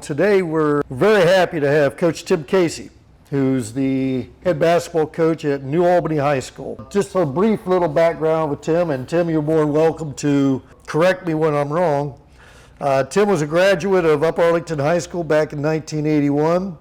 today we're very happy to have Coach Tim Casey, who's the head basketball coach at New Albany High School. Just a brief little background with Tim, and Tim, you're more than welcome to correct me when I'm wrong. Tim was a graduate of Upper Arlington High School back in 1981.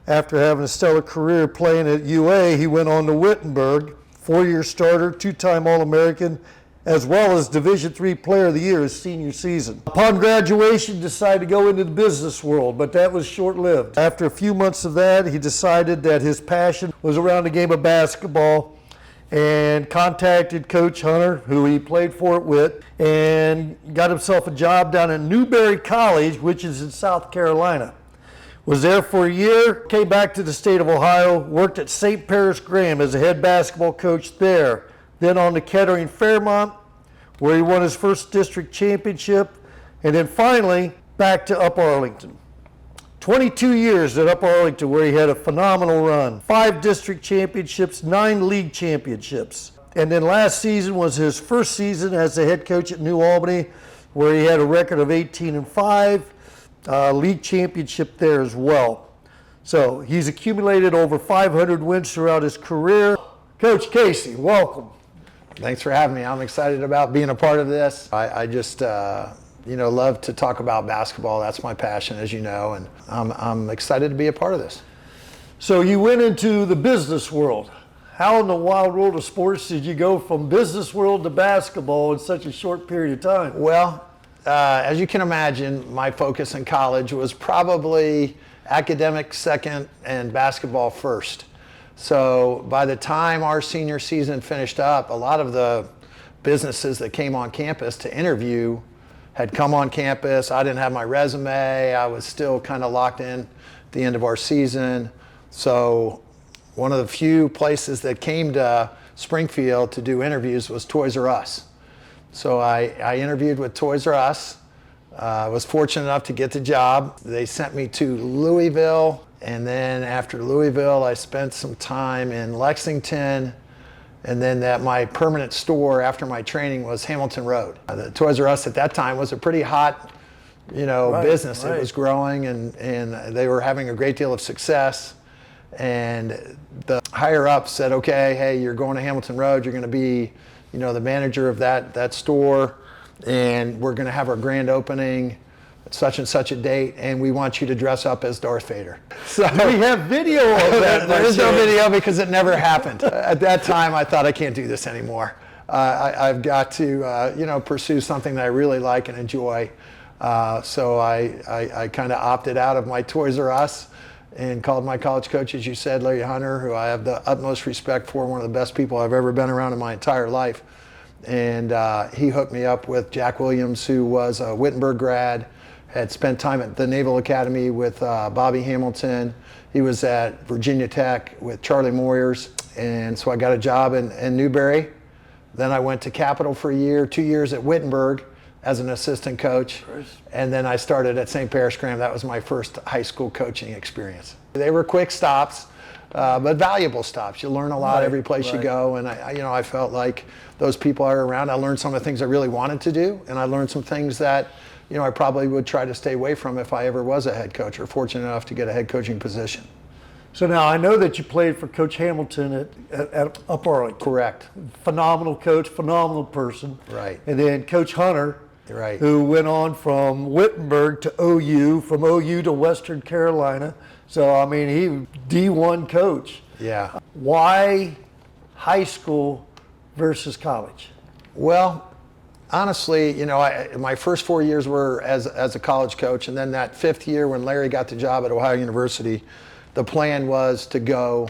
After having a stellar career playing at UA, he went on to Wittenberg, 4-year starter, 2-time All-American, as well as Division III Player of the Year his senior season. Upon graduation, decided to go into the business world, but that was short-lived. After a few months of that, he decided that his passion was around the game of basketball and contacted Coach Hunter, who he played for at Witt, and got himself a job down at Newberry College, which is in South Carolina. Was there for a year, came back to the state of Ohio, worked at St. Paris Graham as a head basketball coach there. Then on to Kettering Fairmont, where he won his first district championship, and then finally back to Upper Arlington. 22 years at Upper Arlington, where he had a phenomenal run. 5 district championships, 9 league championships. And then last season was his first season as the head coach at New Albany, where he had a record of 18-5. League championship there as well. So he's accumulated over 500 wins throughout his career. Coach Casey, welcome. Thanks for having me. I'm excited about being a part of this. I just, love to talk about basketball. That's my passion, as you know, and I'm excited to be a part of this. So you went into the business world. How in the wild world of sports did you go from business world to basketball in such a short period of time? Well, as you can imagine, my focus in college was probably academics second and basketball first. So by the time our senior season finished up, a lot of the businesses that came on campus to interview had come on campus. I didn't have my resume. I was still kind of locked in at the end of our season. So one of the few places that came to Springfield to do interviews was Toys R Us. So I interviewed with Toys R Us. I was fortunate enough to get the job. They sent me to Louisville, and then after Louisville, I spent some time in Lexington, and then my permanent store after my training was Hamilton Road. The Toys R Us at that time was a pretty hot, business. Right. It was growing, and they were having a great deal of success. And the higher up said, okay, hey, you're going to Hamilton Road, you're going to be the manager of that store, and we're going to have our grand opening at such and such a date, and we want you to dress up as Darth Vader. So we have video of that. There is no video because it never happened. At that time, I thought I can't do this anymore. I've got to pursue something that I really like and enjoy. So I kind of opted out of my Toys R Us and called my college coach, as you said, Larry Hunter, who I have the utmost respect for, one of the best people I've ever been around in my entire life. And he hooked me up with Jack Williams, who was a Wittenberg grad, had spent time at the Naval Academy with Bobby Hamilton. He was at Virginia Tech with Charlie Moyers. And so I got a job in Newberry. Then I went to Capital for a year, 2 years at Wittenberg as an assistant coach, and then I started at St. Paris Graham. That was my first high school coaching experience. They were quick stops, but valuable stops. You learn a lot every place you go, and I felt like those people I were around, I learned some of the things I really wanted to do, and I learned some things that I probably would try to stay away from if I ever was a head coach or fortunate enough to get a head coaching position. So now I know that you played for Coach Hamilton at Upper Arlington. Correct. Phenomenal coach, phenomenal person. Right. And then Coach Hunter, right, who went on from Wittenberg to OU, from OU to Western Carolina. So, I mean, he D1 coach. Yeah. Why high school versus college? Well, honestly, my first 4 years were as a college coach, and then that 5th year when Larry got the job at Ohio University, the plan was to go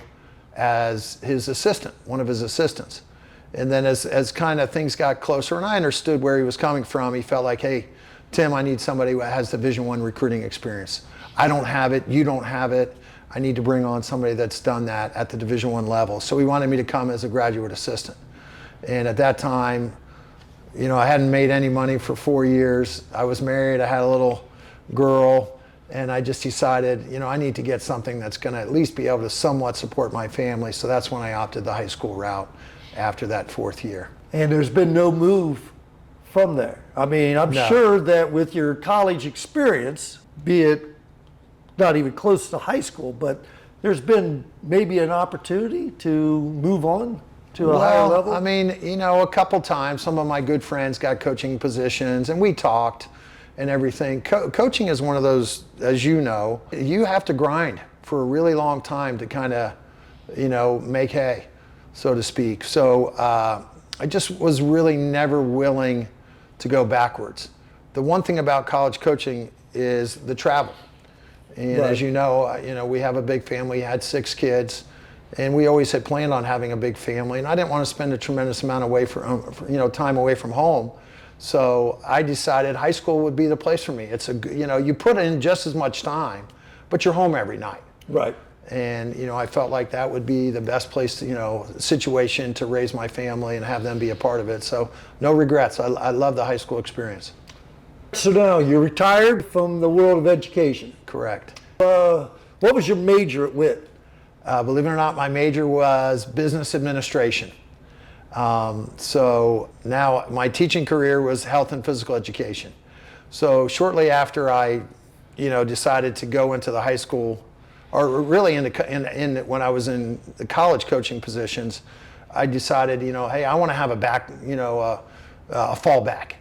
as his assistant, one of his assistants. And then as kind of things got closer, and I understood where he was coming from, he felt like, hey, Tim, I need somebody who has Division I recruiting experience. I don't have it, you don't have it. I need to bring on somebody that's done that at the Division I level. So he wanted me to come as a graduate assistant. And at that time, I hadn't made any money for 4 years. I was married, I had a little girl, and I just decided, I need to get something that's gonna at least be able to somewhat support my family. So that's when I opted the high school route after that 4th year. And there's been no move from there. I mean, I'm sure that with your college experience, be it not even close to high school, but there's been maybe an opportunity to move on to a higher level? I mean, you know, a couple times, some of my good friends got coaching positions, and we talked and everything. Coaching is one of those, as you know, you have to grind for a really long time to kind of, you know, make hay, so to speak. So I just was really never willing to go backwards. The one thing about college coaching is the travel. And Right. as you know, we have a big family, had 6 kids, and we always had planned on having a big family, and I didn't want to spend a tremendous amount away time away from home. So I decided high school would be the place for me. It's you put in just as much time, but you're home every night. Right. And, I felt like that would be the best place, situation to raise my family and have them be a part of it. So no regrets. I love the high school experience. So now you're retired from the world of education. Correct. What was your major at WIT? Believe it or not, my major was business administration. So now my teaching career was health and physical education. So shortly after I, decided to go into the high school, or really when I was in the college coaching positions, I decided, hey, I want to have a fallback,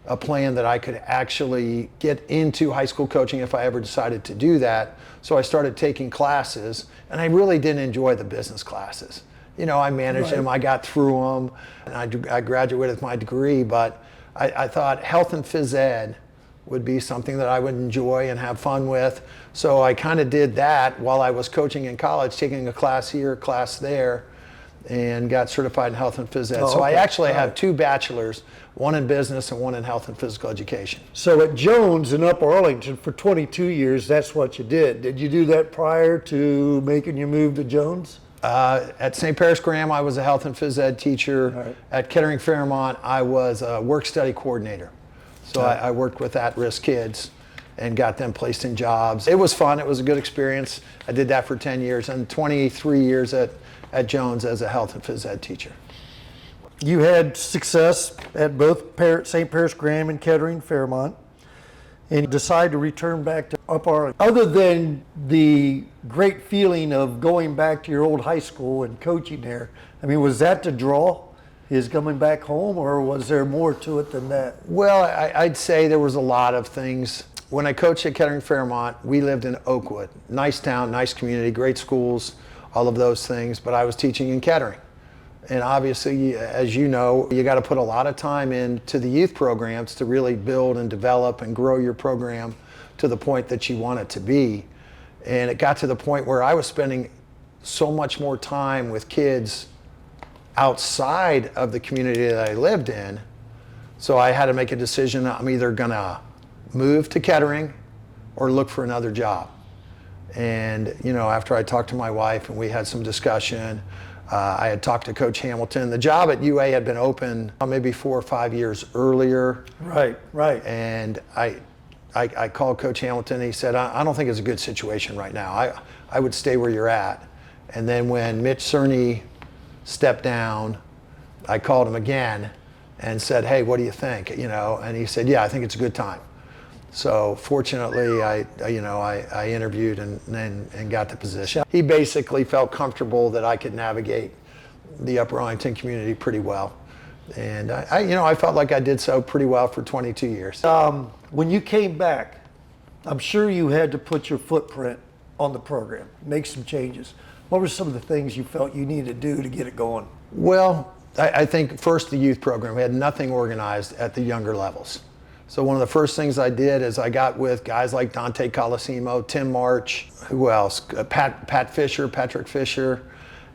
a plan that I could actually get into high school coaching if I ever decided to do that. So I started taking classes, and I really didn't enjoy the business classes. I managed them, I got through them, and I graduated with my degree, but I thought health and phys ed would be something that I would enjoy and have fun with. So I kind of did that while I was coaching in college, taking a class here, a class there, and got certified in health and phys ed. Oh, so I okay. actually have 2 bachelors, one in business and one in health and physical education. So at Jones in Upper Arlington for 22 years, that's what you did. Did you do that prior to making your move to Jones? At St. Paris Graham, I was a health and phys ed teacher. Right. At Kettering Fairmont, I was a work study coordinator. So I worked with at-risk kids and got them placed in jobs. It was fun. It was a good experience. I did that for 10 years and 23 years at Jones as a health and phys ed teacher. You had success at both St. Paris Graham and Kettering Fairmont, and you decided to return back to Upper Arlington. Other than the great feeling of going back to your old high school and coaching there, I mean, was that the draw? Is coming back home, or was there more to it than that? Well, I'd say there was a lot of things. When I coached at Kettering Fairmont, we lived in Oakwood. Nice town, nice community, great schools, all of those things, but I was teaching in Kettering. And obviously, as you know, you got to put a lot of time into the youth programs to really build and develop and grow your program to the point that you want it to be. And it got to the point where I was spending so much more time with kids outside of the community that I lived in. So I had to make a decision. I'm either gonna move to Kettering or look for another job. And after I talked to my wife and we had some discussion, I had talked to Coach Hamilton. The job at UA had been open maybe 4 or 5 years earlier. Right. And I called Coach Hamilton and he said, I don't think it's a good situation right now. I would stay where you're at. And then when Mitch Cerny stepped down, I called him again and said, hey, what do you think? And he said, yeah, I think it's a good time. So fortunately, I interviewed and got the position. He basically felt comfortable that I could navigate the Upper Arlington community pretty well. And I felt like I did so pretty well for 22 years. When you came back, I'm sure you had to put your footprint on the program, make some changes. What were some of the things you felt you needed to do to get it going? Well, I think first the youth program. We had nothing organized at the younger levels. So one of the first things I did is I got with guys like Dante Colosimo, Tim March, who else? Patrick Fisher.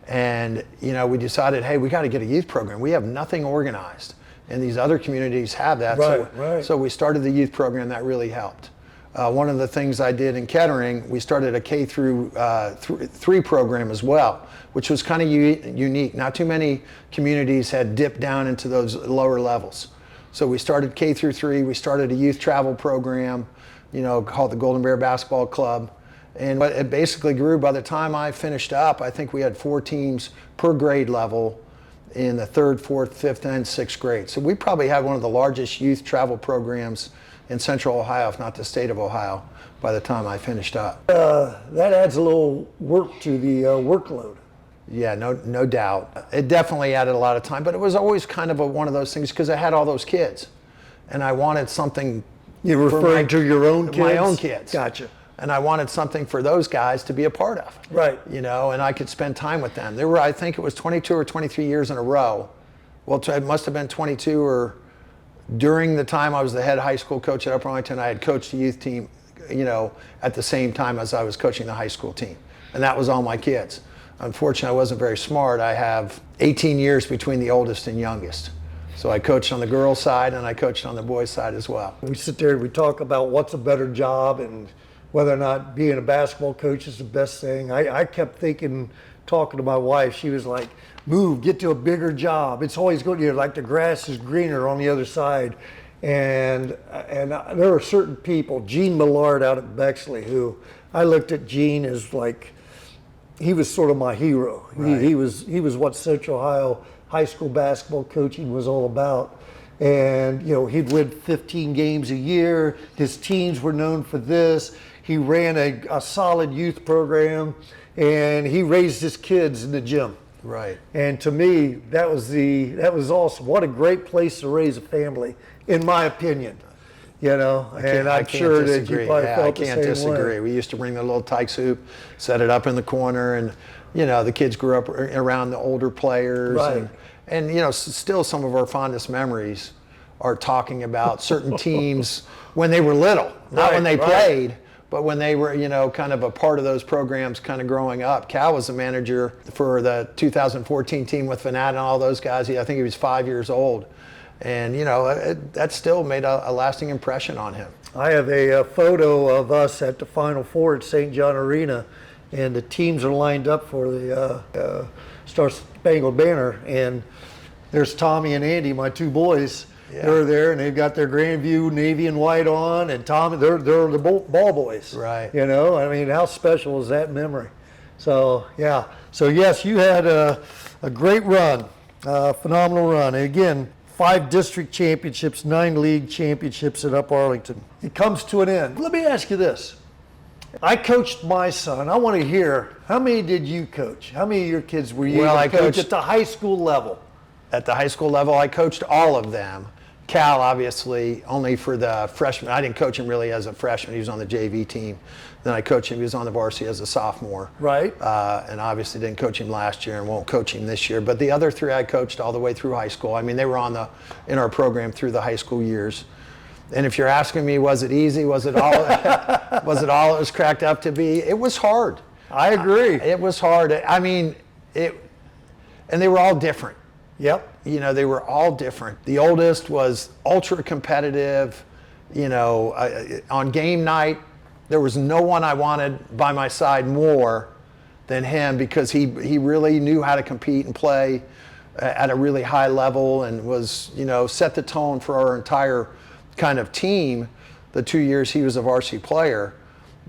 And we decided, hey, we got to get a youth program. We have nothing organized. And these other communities have that. Right. So we started the youth program. That really helped. One of the things I did in Kettering, we started a K through 3 program as well, which was kind of unique. Not too many communities had dipped down into those lower levels. So we started K through 3. We started a youth travel program, called the Golden Bear Basketball Club. And it basically grew. By the time I finished up, I think we had 4 teams per grade level in the 3rd, 4th, 5th, and 6th grade. So we probably had one of the largest youth travel programs in Central Ohio, if not the state of Ohio, by the time I finished up. That adds a little work to the workload. Yeah, no doubt. It definitely added a lot of time, but it was always kind of one of those things because I had all those kids, and I wanted something. You're referring to your own kids? My own kids. Gotcha. And I wanted something for those guys to be a part of. Right. You know, and I could spend time with them. There were, I think it was 22 or 23 years in a row. Well, it must have been 22 or during the time I was the head high school coach at Upper Arlington, I had coached the youth team, you know, at the same time as I was coaching the high school team. And that was all my kids. Unfortunately, I wasn't very smart. I have 18 years between the oldest and youngest. So I coached on the girls' side and I coached on the boys' side as well. We sit there and we talk about what's a better job and whether or not being a basketball coach is the best thing. I kept thinking, talking to my wife, she was like, move, get to a bigger job. It's always going to, like the grass is greener on the other side. And there are certain people, Gene Millard out at Bexley, who I looked at Gene as like, he was sort of my hero. Right. He was what Central Ohio high school basketball coaching was all about. And, you know, he'd win 15 games a year. His teams were known for this. He ran a solid youth program, and he raised his kids in the gym. Right. And to me, that was awesome. What a great place to raise a family, in my opinion. You know, and I'm sure that you probably felt the same way. I can't disagree. We used to bring the little Tykes hoop, set it up in the corner, and, you know, the kids grew up around the older players. Right. And you know, still some of our fondest memories are talking about certain teams when they were little, not when they played, but when they were, you know, kind of a part of those programs kind of growing up. Cal was the manager for the 2014 team with Fanat and all those guys. I think he was 5 years old. And, you know, that still made a lasting impression on him. I have a photo of us at the Final Four at St. John Arena, and the teams are lined up for the Star Spangled Banner. And there's Tommy and Andy, my two boys. Yeah. They're there, and they've got their Grandview navy and white on, and Tommy, they're the ball boys. Right. You know, I mean, how special is that memory? So, yeah. So, yes, you had a great run, phenomenal run. And again, 5 district championships, 9 league championships at Up Arlington. It comes to an end. Let me ask you this. I coached my son. I want to hear, how many did you coach? How many of your kids were you able to coach at the high school level? At the high school level, I coached all of them. Cal, obviously, only for the freshman. I didn't coach him really as a freshman. He was on the JV team. Then I coached him. He was on the varsity as a sophomore. Right. And obviously didn't coach him last year and won't coach him this year. But the other 3 I coached all the way through high school. I mean, they were in our program through the high school years. And if you're asking me, was it easy? Was it all it was cracked up to be? It was hard. I agree. It was hard. I mean, and they were all different. Yep. You know, they were all different. The oldest was ultra competitive. You know, on game night, there was no one I wanted by my side more than him because he really knew how to compete and play at a really high level and was, you know, set the tone for our entire kind of team the 2 years he was a varsity player.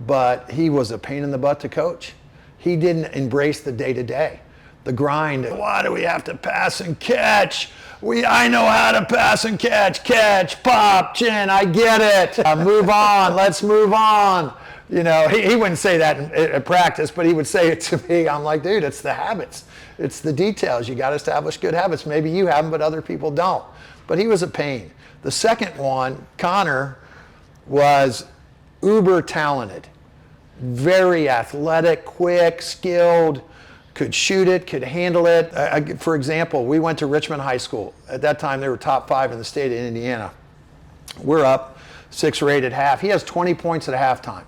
But he was a pain in the butt to coach. He didn't embrace the day-to-day. The grind. Why do we have to pass and catch? I know how to pass and catch, pop, chin, I get it. Move on, let's move on. You know, he wouldn't say that at practice, but he would say it to me. I'm like, dude, it's the habits. It's the details. You got to establish good habits. Maybe you have them, but other people don't. But he was a pain. The second one, Connor, was uber talented. Very athletic, quick, skilled, could shoot it, could handle it. For example, we went to Richmond High School. At that time, they were top 5 in the state of Indiana. We're up 6 or 8 at half. He has 20 points at halftime.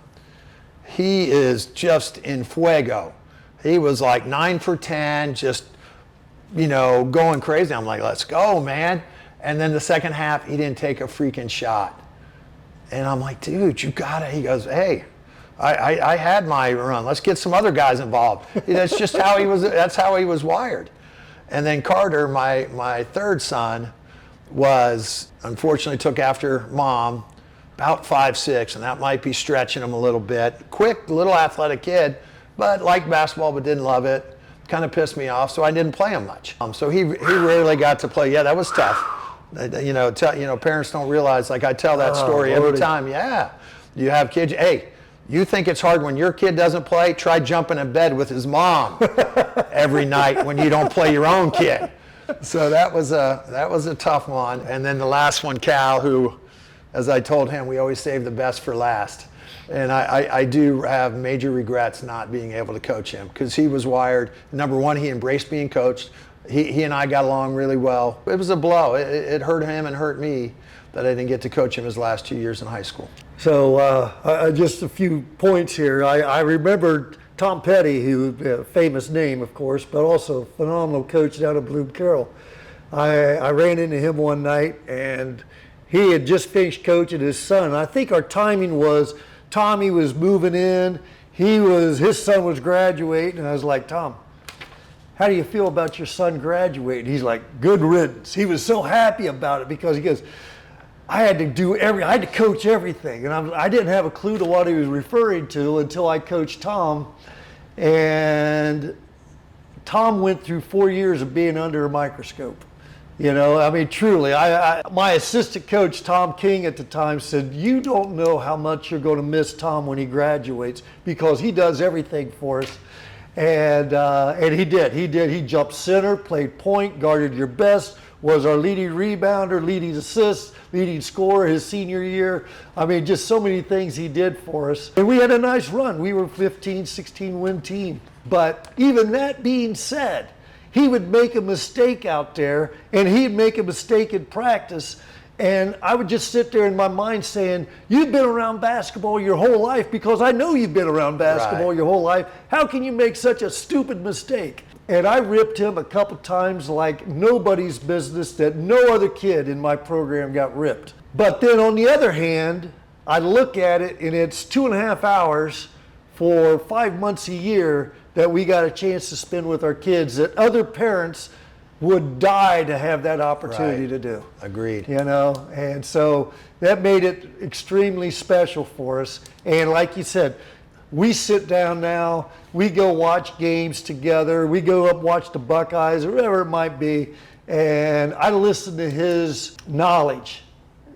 He is just in fuego. He was like 9 for 10, just, you know, going crazy. I'm like, let's go, man. And then the second half, he didn't take a freaking shot. And I'm like, dude, you got it. He goes, hey, I had my run. Let's get some other guys involved. That's just how he was. That's how he was wired. And then Carter, my third son, was unfortunately took after mom, about 5'6", and that might be stretching him a little bit. Quick, little athletic kid, but liked basketball but didn't love it. Kind of pissed me off, so I didn't play him much. So he rarely got to play. Yeah, that was tough. Parents don't realize, like I tell that story every Lordy. time. Yeah, you have kids. Hey, you think it's hard when your kid doesn't play? Try jumping in bed with his mom every night when you don't play your own kid. So that was a tough one. And then the last one, Cal, who, as I told him, we always save the best for last. And I do have major regrets not being able to coach him, because he was wired. Number one, he embraced being coached. He and I got along really well. It was a blow. It hurt him and hurt me that I didn't get to coach him his last 2 years in high school. So just a few points here. I remember Tom Petty, who a famous name, of course, but also a phenomenal coach down at Bloom Carroll. I ran into him one night, and he had just finished coaching his son. I think our timing was Tommy was moving in. His son was graduating, and I was like, Tom, how do you feel about your son graduating? He's like, good riddance. He was so happy about it, because he goes, I had to coach everything. And I didn't have a clue to what he was referring to until I coached Tom. And Tom went through 4 years of being under a microscope. Truly, my assistant coach, Tom King at the time, said, you don't know how much you're going to miss Tom when he graduates, because he does everything for us. And he did. He jumped center, played point, guarded your best, was our leading rebounder, leading assist, leading scorer his senior year. Just so many things he did for us. And we had a nice run. We were 15, 16 win team. But even that being said, he would make a mistake out there, and he'd make a mistake in practice. And I would just sit there in my mind saying, you've been around basketball your whole life, because I know you've been around basketball your whole life. How can you make such a stupid mistake? And I ripped him a couple times like nobody's business, that no other kid in my program got ripped. But then on the other hand, I look at it, and it's 2.5 hours for 5 months a year that we got a chance to spend with our kids, that other parents would die to have that opportunity to do. Agreed. And so that made it extremely special for us. And like you said, we sit down now, we go watch games together, we go up watch the Buckeyes or whatever it might be, and I listen to his knowledge.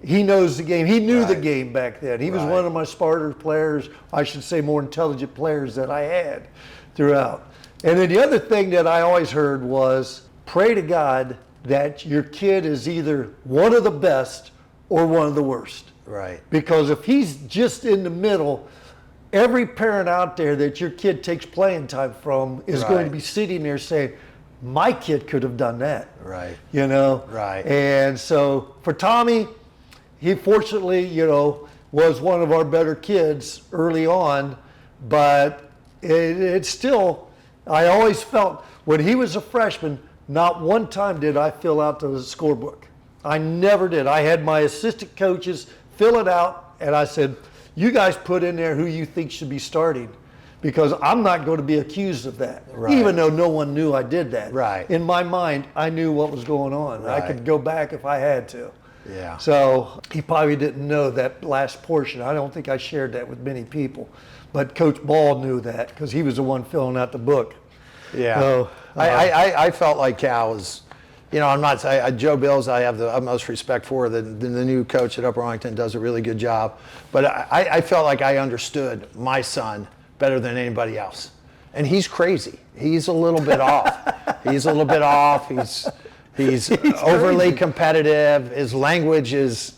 He knows the game. He knew the game back then. He was one of my smarter players, I should say more intelligent players that I had throughout. And then the other thing that I always heard was, pray to God that your kid is either one of the best or one of the worst. Right. Because if he's just in the middle, every parent out there that your kid takes playing time from is going to be sitting there saying, my kid could have done that. Right. Right. And so for Tommy, he fortunately, was one of our better kids early on, but it's still, I always felt when he was a freshman, not one time did I fill out the scorebook. I never did. I had my assistant coaches fill it out, and I said, you guys put in there who you think should be starting, because I'm not going to be accused of that, even though no one knew I did that. Right. In my mind, I knew what was going on. I could go back if I had to. Yeah. So he probably didn't know that last portion. I don't think I shared that with many people. But Coach Ball knew that, because he was the one filling out the book. Yeah. So, I felt like Cal was, I'm not saying, Joe Bills, I have the utmost respect for. The new coach at Upper Arlington does a really good job. But I felt like I understood my son better than anybody else. And he's crazy. He's a little bit off. He's a little bit off. He's overly competitive. His language is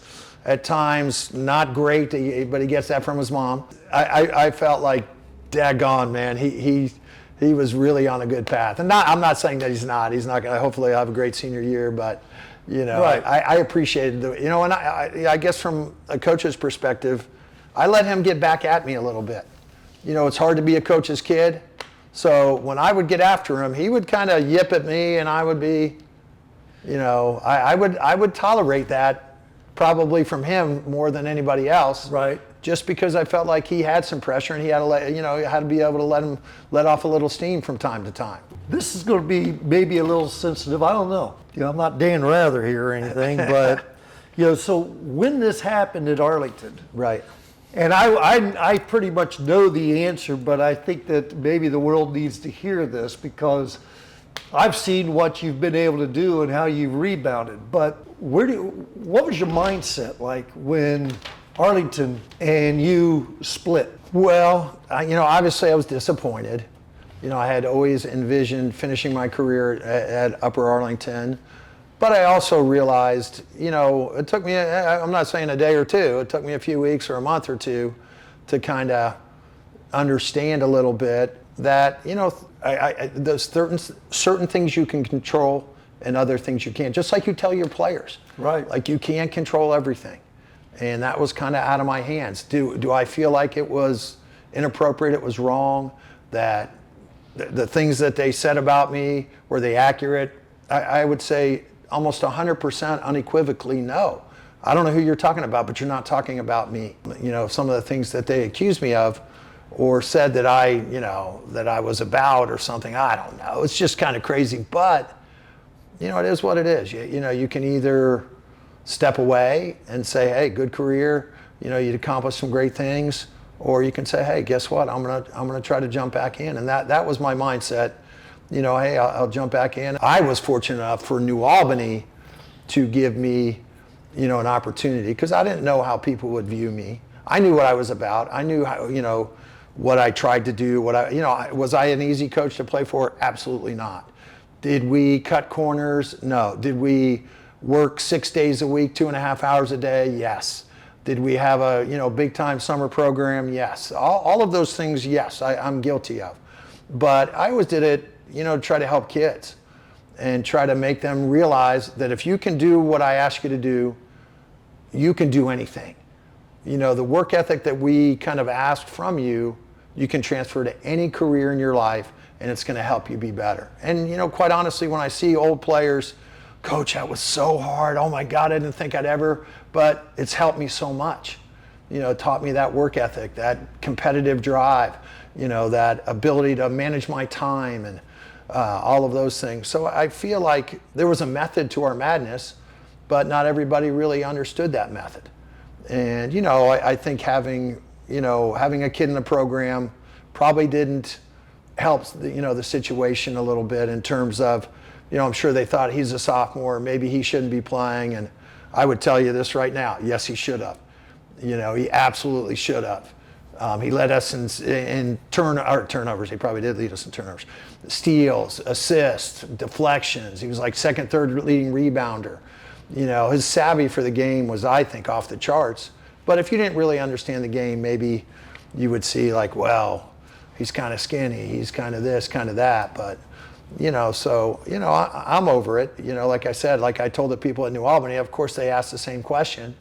at times not great, but he gets that from his mom. I felt like, daggone, man, he was really on a good path. And I'm not saying that he's not. He's not going to, hopefully have a great senior year, but, I appreciated and I guess from a coach's perspective, I let him get back at me a little bit. It's hard to be a coach's kid. So when I would get after him, he would kind of yip at me, and I would be, I would tolerate that probably from him more than anybody else. Right. Just because I felt like he had some pressure, and he had to had to be able to let off a little steam from time to time. This is going to be maybe a little sensitive. I don't know. I'm not Dan Rather here or anything, but so when this happened at Arlington, right? And I pretty much know the answer, but I think that maybe the world needs to hear this, because I've seen what you've been able to do and how you've rebounded, but what was your mindset like when Arlington and you split? Well, obviously I was disappointed. I had always envisioned finishing my career at Upper Arlington, but I also realized, it took me, I'm not saying a day or two, it took me a few weeks or a month or two to kind of understand a little bit that, there's certain things you can control and other things you can't, just like you tell your players. Right. Like you can't control everything. And that was kind of out of my hands. Do I feel like it was inappropriate, it was wrong, that the things that they said about me, were they accurate? I would say almost 100% unequivocally no. I don't know who you're talking about, but you're not talking about me. Some of the things that they accused me of or said that I was about or something, I don't know. It's just kind of crazy, but it is what it is. You can either step away and say, hey, good career, you'd accomplished some great things, or you can say, hey, guess what? I'm gonna try to jump back in. And that was my mindset. Hey, I'll jump back in. I was fortunate enough for New Albany to give me, an opportunity, because I didn't know how people would view me. I knew what I was about. I knew how, what I tried to do. Was I an easy coach to play for? Absolutely not. Did we cut corners? No. Did we work 6 days a week, 2.5 hours a day? Yes. Did we have a big time summer program? Yes. All of those things, yes, I'm guilty of. But I always did it, to try to help kids and try to make them realize that if you can do what I ask you to do, you can do anything. The work ethic that we kind of ask from you, you can transfer to any career in your life, and it's going to help you be better. And quite honestly, when I see old players, Coach, that was so hard. Oh my God, I didn't think I'd ever, but it's helped me so much. It taught me that work ethic, that competitive drive, that ability to manage my time and all of those things. So I feel like there was a method to our madness, but not everybody really understood that method. And, I think having a kid in the program probably didn't help, the situation a little bit in terms of, I'm sure they thought he's a sophomore, maybe he shouldn't be playing. And I would tell you this right now, yes, he should have. He absolutely should have. He led us in turnovers. He probably did lead us in turnovers. Steals, assists, deflections. He was like second, third leading rebounder. His savvy for the game was, I think, off the charts. But if you didn't really understand the game, maybe you would see like, well, he's kind of skinny. He's kind of this, kind of that. But, I'm over it. Like I said, like I told the people at New Albany, of course, they asked the same question.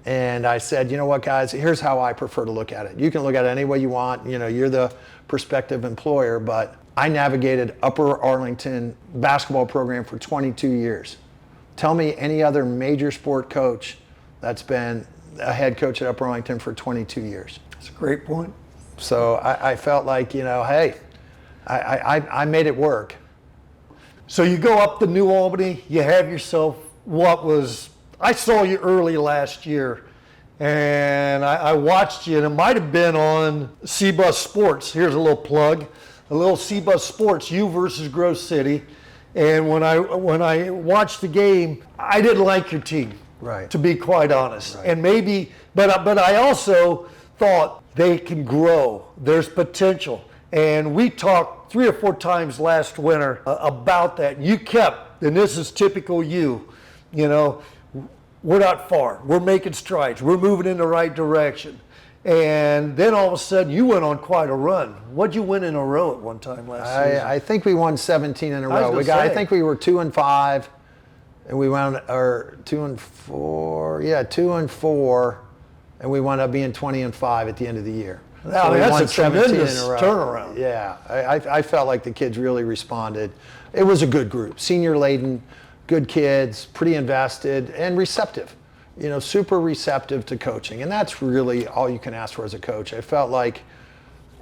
And I said, you know what, guys, here's how I prefer to look at it. You can look at it any way you want. You're the prospective employer, but I navigated Upper Arlington basketball program for 22 years. Tell me any other major sport coach that's been a head coach at Upper Arlington for 22 years. That's a great point. So I felt like, hey, I made it work. So you go up to New Albany, you have yourself I saw you early last year, and I watched you, and it might have been on CBUSsports. Here's a little plug, a little CBUSsports, you versus Grove City. And when I watched the game, I didn't like your team, right? To be quite honest. Right. And maybe, but I also thought they can grow. There's potential. And we talked 3 or 4 times last winter about that. You kept, and this is typical you, we're not far. We're making strides. We're moving in the right direction. And then all of a sudden, you went on quite a run. What'd you win in a row at one time last season? I think we won 17 in a row. I think we were 2-5, and we wound, or 2-4. Yeah, 2-4, and we wound up being 20-5 at the end of the year. Now, So that's a tremendous turnaround. Yeah, I felt like the kids really responded. It was a good group, senior laden, good kids, pretty invested, and receptive. Super receptive to coaching. And that's really all you can ask for as a coach. I felt like,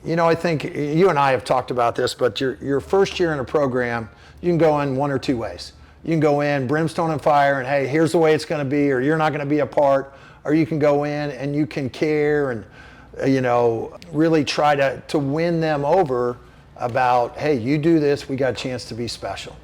I think you and I have talked about this, but your first year in a program, you can go in one or two ways. You can go in brimstone and fire and, hey, here's the way it's going to be, or you're not going to be a part. Or you can go in and you can care and, really try to win them over about, hey, you do this, we got a chance to be special.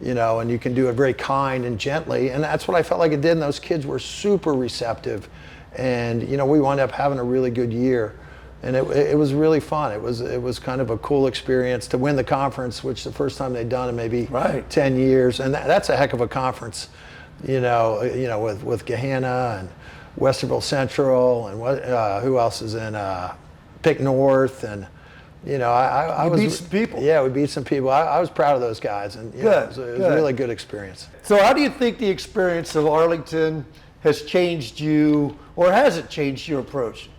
And you can do it very kind and gently. And that's what I felt like it did. And those kids were super receptive. And, we wound up having a really good year. And it was really fun. It was kind of a cool experience to win the conference, which the first time they'd done in maybe 10 years. And that's a heck of a conference, with Gahanna and Westerville Central and who else is in Pick North. And, I was, beat some people. Yeah, we beat some people. I was proud of those guys, and it was a really good experience. So how do you think the experience of Arlington has changed you, or has it changed your approach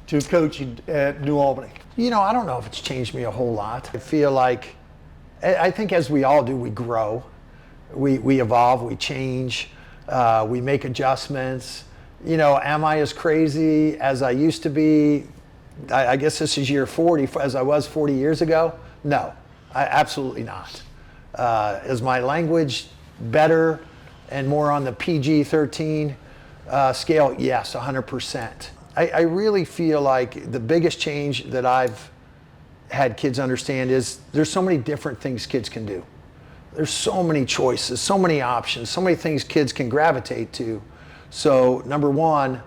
to coaching at New Albany? I don't know if it's changed me a whole lot. I feel like, I think as we all do, we grow, we evolve, we change, we make adjustments. Am I as crazy as I used to be? I guess this is year 40, as I was 40 years ago? No, absolutely not. Is my language better and more on the PG-13 scale? Yes, 100%. I really feel like the biggest change that I've had kids understand is there's so many different things kids can do. There's so many choices, so many options, so many things kids can gravitate to. So number one,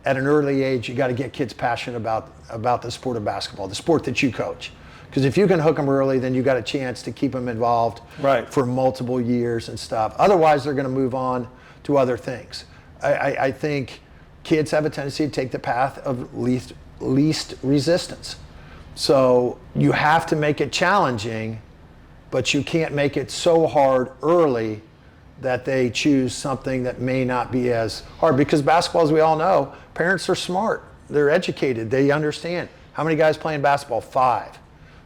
at an early age, you got to get kids passionate about the sport of basketball, the sport that you coach. Because if you can hook them early, then you got a chance to keep them involved for multiple years and stuff. Otherwise, they're going to move on to other things. I think kids have a tendency to take the path of least resistance. So you have to make it challenging, but you can't make it so hard early that they choose something that may not be as hard. Because basketball, as we all know, parents are smart. They're educated. They understand. How many guys playing basketball? 5.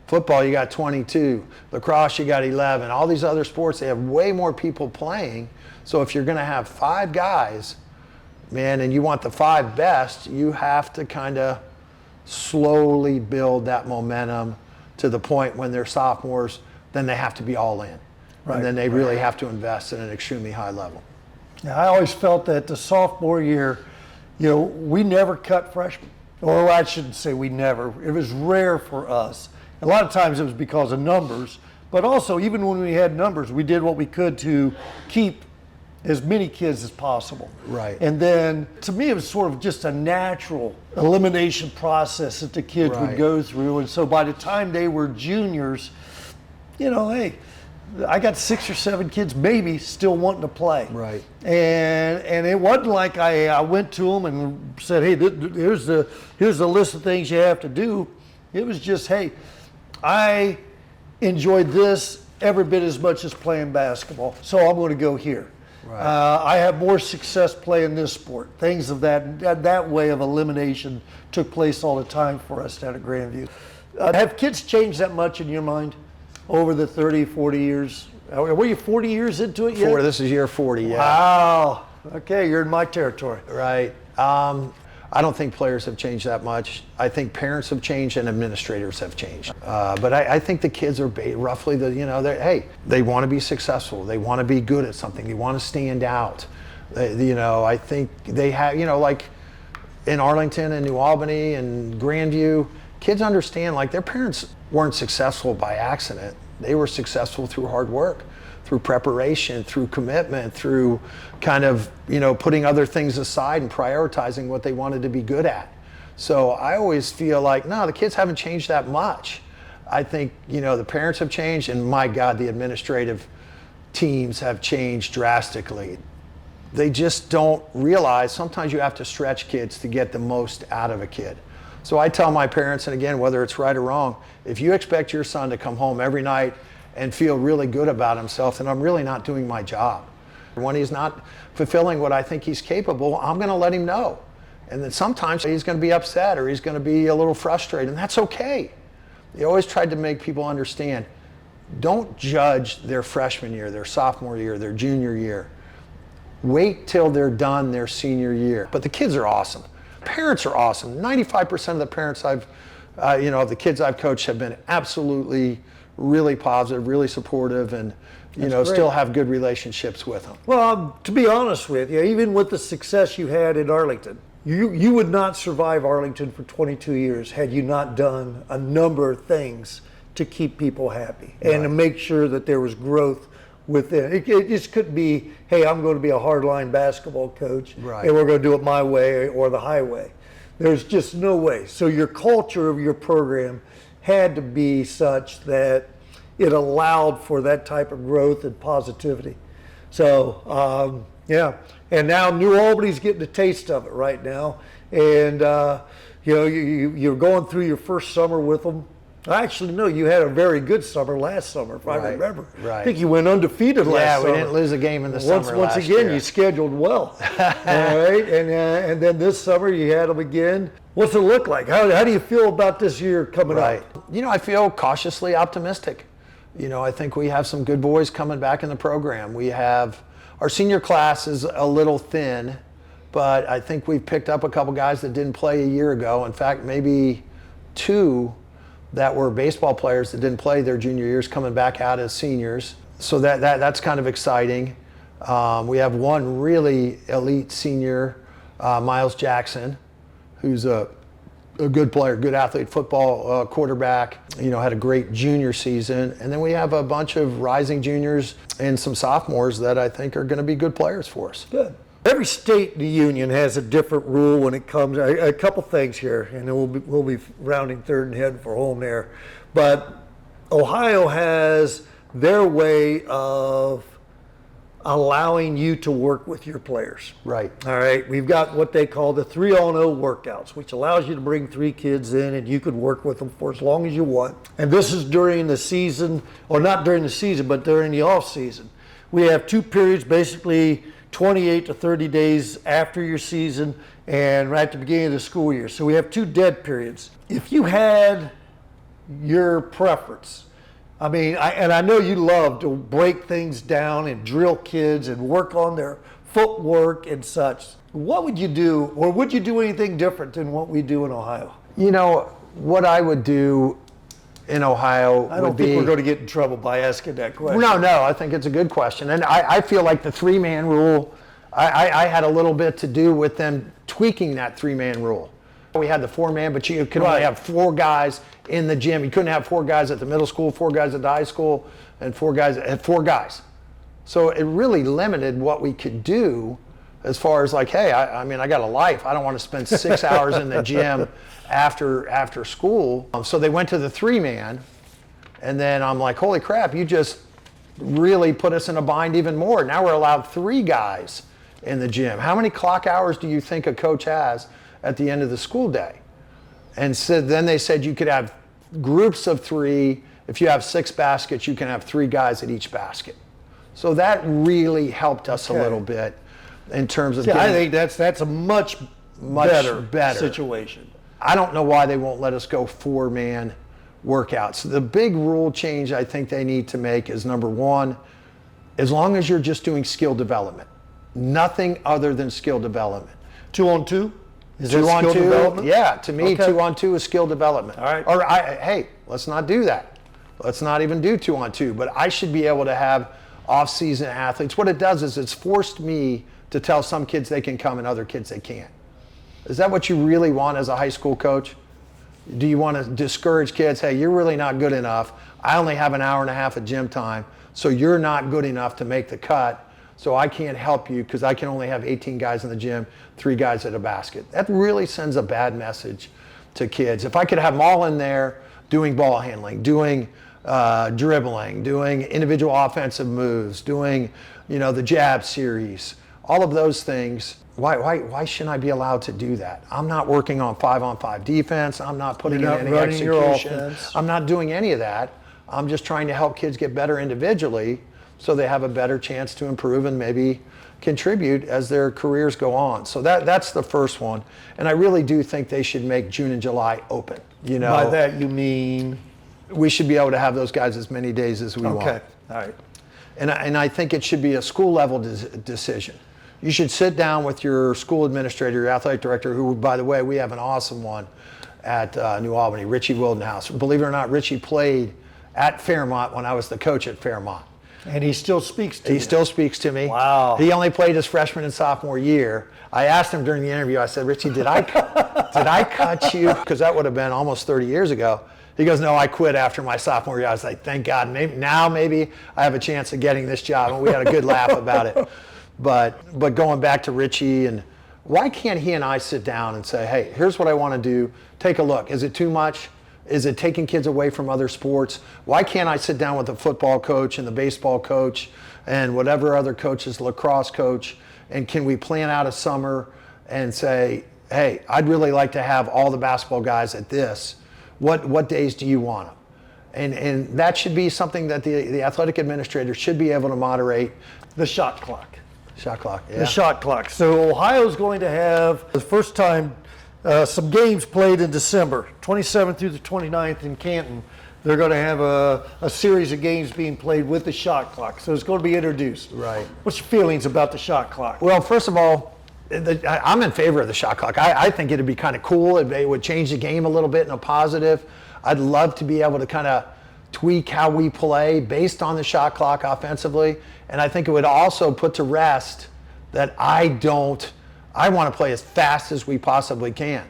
Football, you got 22. Lacrosse, you got 11. All these other sports, they have way more people playing. So if you're going to have 5 guys, man, and you want the 5 best, you have to kind of slowly build that momentum to the point when they're sophomores, then they have to be all in. And then they really have to invest at an extremely high level. Yeah, I always felt that the sophomore year, we never cut freshmen. Or I shouldn't say we never. It was rare for us. A lot of times it was because of numbers, but also even when we had numbers, we did what we could to keep as many kids as possible. Right. And then to me, it was sort of just a natural elimination process that the kids would go through. And so by the time they were juniors, hey, I got 6 or 7 kids maybe still wanting to play. Right. And it wasn't like I went to them and said, hey, here's the list of things you have to do. It was just, hey, I enjoyed this every bit as much as playing basketball, so I'm going to go here. Right. I have more success playing this sport. Things of that way of elimination took place all the time for us down at Grandview. Have kids changed that much in your mind over the 30, 40 years? Were you 40 years into it yet? This is year 40, yeah. Wow. Okay, you're in my territory. Right. I don't think players have changed that much. I think parents have changed and administrators have changed. But I think the kids are roughly they want to be successful. They want to be good at something. They want to stand out. I think they have, like in Arlington and New Albany and Grandview, kids understand like their parents weren't successful by accident. They were successful through hard work, through preparation, through commitment, through kind of, putting other things aside and prioritizing what they wanted to be good at. So I always feel like, no, the kids haven't changed that much. I think, the parents have changed, and my God, the administrative teams have changed drastically. They just don't realize sometimes you have to stretch kids to get the most out of a kid. So I tell my parents, and again, whether it's right or wrong, if you expect your son to come home every night and feel really good about himself, then I'm really not doing my job. When he's not fulfilling what I think he's capable, I'm going to let him know. And then sometimes he's going to be upset or he's going to be a little frustrated, and that's okay. They always tried to make people understand, don't judge their freshman year, their sophomore year, their junior year. Wait till they're done their senior year. But the kids are awesome. Parents are awesome. 95% of the parents of the kids I've coached have been absolutely really positive, really supportive, and still have good relationships with them. Well, to be honest with you, even with the success you had in Arlington, you would not survive Arlington for 22 years had you not done a number of things to keep people happy and to make sure that there was growth within. It just couldn't be, hey, I'm going to be a hardline basketball coach and we're going to do it my way or the highway. There's just no way. So your culture of your program had to be such that it allowed for that type of growth and positivity. So, and now New Albany's getting a taste of it right now. And, you're going through your first summer with them. Actually, no, you had a very good summer last summer, if I remember. Right. I think you went undefeated last summer. Yeah, we didn't lose a game in the summer Once last again, year. you scheduled well. All right, and then this summer you had them again. What's it look like? How do you feel about this year coming up? I feel cautiously optimistic. I think we have some good boys coming back in the program. We have, our senior class is a little thin, but I think we've picked up a couple guys that didn't play a year ago. In fact, maybe 2 that were baseball players that didn't play their junior years coming back out as seniors. So that's kind of exciting. We have one really elite senior, Miles Jackson, who's a good player, good athlete, football quarterback, had a great junior season. And then we have a bunch of rising juniors and some sophomores that I think are going to be good players for us. Good. Every state in the union has a different rule when it comes. A couple things here, and then we'll be rounding third and heading for home there. But Ohio has their way of allowing you to work with your players. Right. All right. We've got what they call the 3-on-0 workouts, which allows you to bring 3 kids in and you could work with them for as long as you want. And this is during the season, or not during the season, but during the off season. We have 2 periods, basically 28 to 30 days after your season and right at the beginning of the school year. So we have 2 dead periods. If you had your preference, I know you love to break things down and drill kids and work on their footwork and such. What would you do, or would you do anything different than what we do in Ohio? What I would do in Ohio I don't think we're going to get in trouble by asking that question. No, I think it's a good question. And I feel like the 3-man rule, I had a little bit to do with them tweaking that 3-man rule. We had the 4-man, but you could only have 4 guys in the gym. You couldn't have 4 guys at the middle school, 4 guys at the high school, and 4 guys. So it really limited what we could do as far as like, hey, I got a life. I don't want to spend 6 hours in the gym after school. So they went to the 3-man, and then I'm like, holy crap, you just really put us in a bind even more. Now we're allowed 3 guys in the gym. How many clock hours do you think a coach has at the end of the school day? And so then they said you could have groups of 3. If you have 6 baskets, you can have 3 guys at each basket. So that really helped us a little bit in terms of I think that's a much better situation. I don't know why they won't let us go 4-man workouts. The big rule change I think they need to make is, number 1, as long as you're just doing skill development, nothing other than skill development. 2-on-2? Is 2-on-2? development? Yeah, to me, 2-on-2 is skill development. All right. Or hey, let's not do that. Let's not even do 2-on-2. But I should be able to have off-season athletes. What it does is it's forced me to tell some kids they can come and other kids they can't. Is that what you really want as a high school coach? Do you want to discourage kids? Hey, you're really not good enough. I only have an hour and a half of gym time, so you're not good enough to make the cut. So I can't help you because I can only have 18 guys in the gym, 3 guys at a basket. That really sends a bad message to kids. If I could have them all in there doing ball handling, doing dribbling, doing individual offensive moves, doing the jab series, all of those things, why shouldn't I be allowed to do that? I'm not working on 5-on-5 defense. I'm not putting in any execution. I'm not doing any of that. I'm just trying to help kids get better individually so they have a better chance to improve and maybe contribute as their careers go on. So that's the first one. And I really do think they should make June and July open. By that you mean? We should be able to have those guys as many days as we want. Okay, all right. And I think it should be a school level decision. You should sit down with your school administrator, your athletic director, who, by the way, we have an awesome one at New Albany, Richie Wildenhouse. Believe it or not, Richie played at Fairmont when I was the coach at Fairmont. And he still speaks to you? He still speaks to me. Wow. He only played his freshman and sophomore year. I asked him during the interview, I said, Richie, did I cut you? Because that would have been almost 30 years ago. He goes, no, I quit after my sophomore year. I was like, thank God. Maybe I have a chance of getting this job. And we had a good laugh about it. But going back to Richie, and why can't he and I sit down and say, hey, here's what I want to do. Take a look. Is it too much? Is it taking kids away from other sports? Why can't I sit down with the football coach and the baseball coach and whatever other coaches, lacrosse coach, and can we plan out a summer and say, hey, I'd really like to have all the basketball guys at this. What days do you want them? And that should be something that the athletic administrator should be able to moderate. The shot clock. Shot clock, yeah. The shot clock. So Ohio's going to have the first time some games played in December, 27th through the 29th in Canton. They're going to have a series of games being played with the shot clock. So it's going to be introduced. Right. What's your feelings about the shot clock? Well, first of all, I'm in favor of the shot clock. I think it'd be kind of cool. It would change the game a little bit in a positive. I'd love to be able to kind of tweak how we play based on the shot clock offensively. And I think it would also put to rest that I want to play as fast as we possibly can.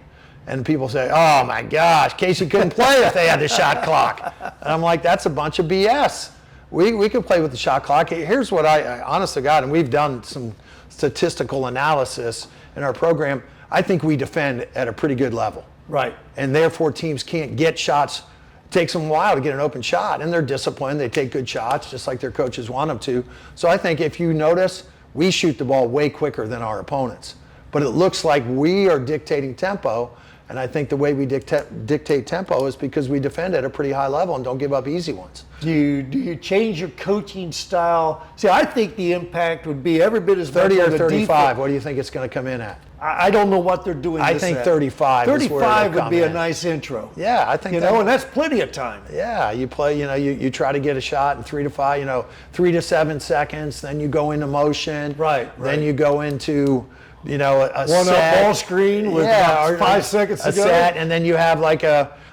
And people say, oh my gosh, Casey couldn't play if they had the shot clock. And I'm like, that's a bunch of BS. We could play with the shot clock. Here's what I honest to God, and we've done some statistical analysis in our program. I think we defend at a pretty good level. Right. And therefore teams can't get shots. It takes them a while to get an open shot, and they're disciplined. They take good shots just like their coaches want them to. So I think if you notice, we shoot the ball way quicker than our opponents. But it looks like we are dictating tempo, and I think the way we dictate tempo is because we defend at a pretty high level and don't give up easy ones. Do you change your coaching style? See, I think the impact would be every bit as 30 much or on the 35, defense. what do you think it's going to come in at? I don't know what they're doing. I think 35 is where 35 it'll would be come a in. nice intro. Yeah, I think and that's plenty of time. Yeah, you play, you try to get a shot in 3 to 5, 3 to 7 seconds, then you go into motion. Right. Then you go into, a One set. up ball screen with about 5 seconds to a go. set, and then you have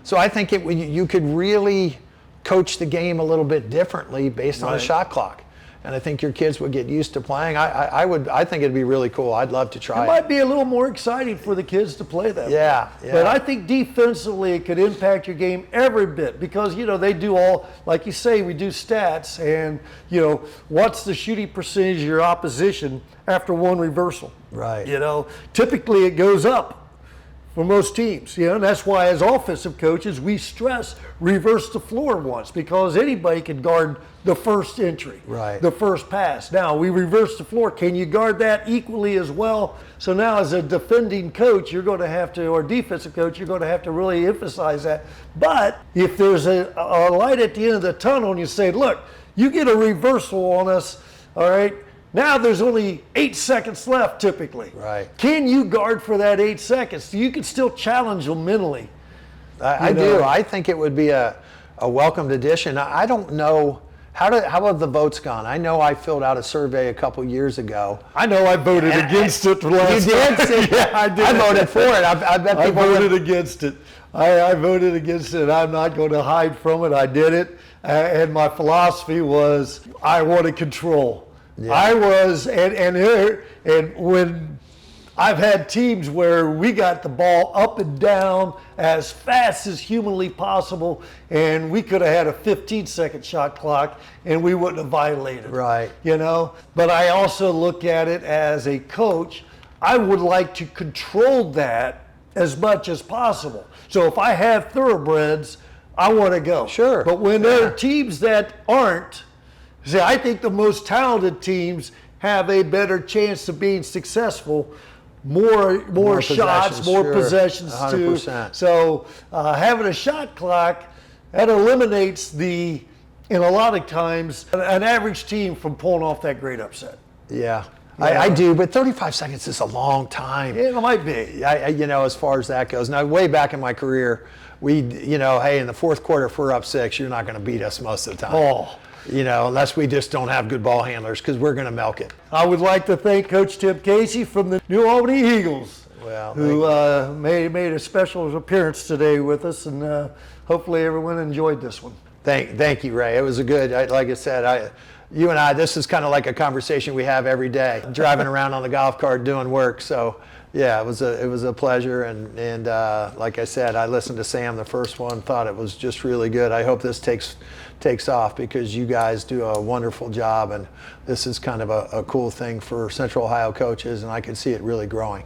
so I think you could really coach the game a little bit differently based on a shot clock. And I think your kids would get used to playing. I think it'd be really cool. I'd love to try it. It might be a little more exciting for the kids to play that. Yeah. But I think defensively it could impact your game every bit because, they do all, like you say, we do stats and, what's the shooting percentage of your opposition after one reversal? Right. Typically it goes up for most teams, and that's why as offensive coaches we stress reverse the floor once because anybody can guard the first entry, right, the first pass. Now we reverse the floor. Can you guard that equally as well? So now as a defending coach, you're going to have to, or defensive coach, you're going to have to really emphasize that. But if there's a light at the end of the tunnel and you say, look, you get a reversal on us, all right, now there's only 8 seconds left typically. Right. Can you guard for that 8 seconds? You can still challenge them mentally. I do. I think it would be a welcomed addition. I don't know, how have the votes gone? I know I filled out a survey a couple years ago. I know I voted against it last time. You did? Yeah, I did. I voted for it. I bet people voted against it. I voted against it. I'm not going to hide from it. I did it. And my philosophy was I wanted control. Yeah. I was, and when I've had teams where we got the ball up and down as fast as humanly possible, and we could have had a 15-second shot clock, and we wouldn't have violated. Right. But I also look at it as a coach. I would like to control that as much as possible. So if I have thoroughbreds, I want to go. Sure. But when there are teams that aren't, see, I think the most talented teams have a better chance of being successful. More shots, more possessions 100%. too. So having a shot clock, that eliminates in a lot of times, an average team from pulling off that great upset. Yeah. I do, but 35 seconds is a long time. Yeah, it might be. As far as that goes. Now, way back in my career, hey, in the fourth quarter, if we're up 6, you're not going to beat us most of the time. Oh. Unless we just don't have good ball handlers, because we're going to milk it. I would like to thank Coach Tim Casey from the New Albany Eagles, who made a special appearance today with us, and hopefully everyone enjoyed this one. Thank you, Ray. It was a good, like I said, you and I, this is kind of like a conversation we have every day, driving around on the golf cart doing work. So yeah, it was a pleasure. And like I said, I listened to Sam the first one, thought it was just really good. I hope this takes off because you guys do a wonderful job, and this is kind of a cool thing for Central Ohio coaches, and I can see it really growing.